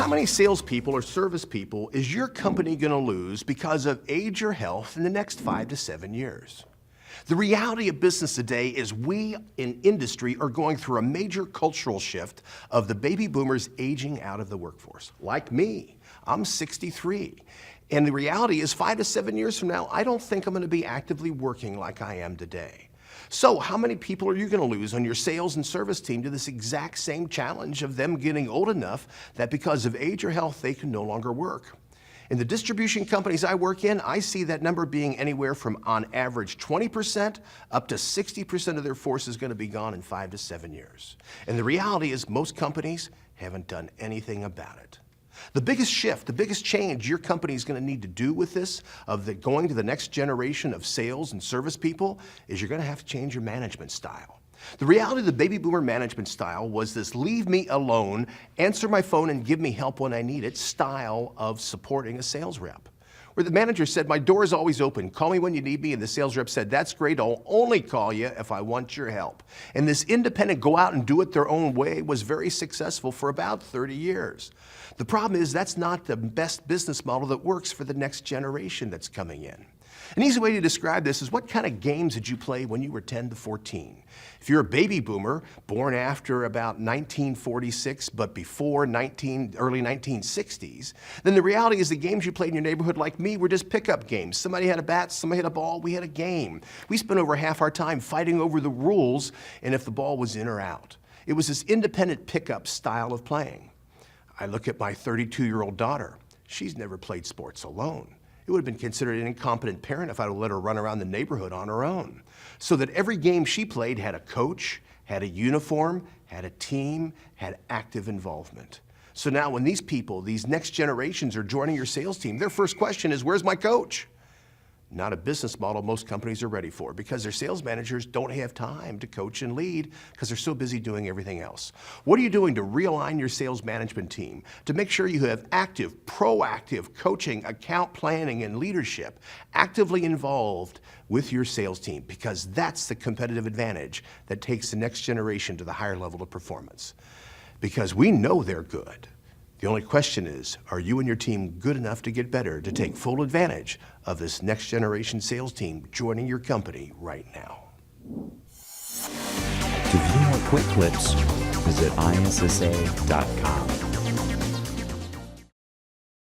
How many salespeople or service people is your company going to lose because of age or health in the next 5 to 7 years? The reality of business today is we in industry are going through a major cultural shift of the baby boomers aging out of the workforce. Like me, I'm 63. And the reality is 5 to 7 years from now, I don't think I'm going to be actively working like I am today. So how many people are you going to lose on your sales and service team to this exact same challenge of them getting old enough that because of age or health, they can no longer work? In the distribution companies I work in, I see that number being anywhere from on average 20% up to 60% of their force is going to be gone in 5 to 7 years. And the reality is most companies haven't done anything about it. The biggest shift, the biggest change your company is going to need to do with this, going to the next generation of sales and service people, is you're going to have to change your management style. The reality of the baby boomer management style was this leave me alone, answer my phone and give me help when I need it style of supporting a sales rep. Where the manager said, my door is always open, call me when you need me, and the sales rep said, that's great, I'll only call you if I want your help. And this independent go out and do it their own way was very successful for about 30 years. The problem is that's not the best business model that works for the next generation that's coming in. An easy way to describe this is what kind of games did you play when you were 10 to 14? If you're a baby boomer, born after about 1946, but before early 1960s, then the reality is the games you played in your neighborhood, like me, were just pickup games. Somebody had a bat, somebody had a ball, we had a game. We spent over half our time fighting over the rules and if the ball was in or out. It was this independent pickup style of playing. I look at my 32-year-old daughter. She's never played sports alone. It would have been considered an incompetent parent if I would let her run around the neighborhood on her own. So that every game she played had a coach, had a uniform, had a team, had active involvement. So now when these people, these next generations are joining your sales team, their first question is, where's my coach? Not a business model most companies are ready for because their sales managers don't have time to coach and lead because they're so busy doing everything else. What are you doing to realign your sales management team to make sure you have active, proactive coaching, account planning, and leadership actively involved with your sales team? Because that's the competitive advantage that takes the next generation to the higher level of performance. Because we know they're good. The only question is, are you and your team good enough to get better to take full advantage of this next generation sales team joining your company right now? To view more quick clips, visit ISSA.com.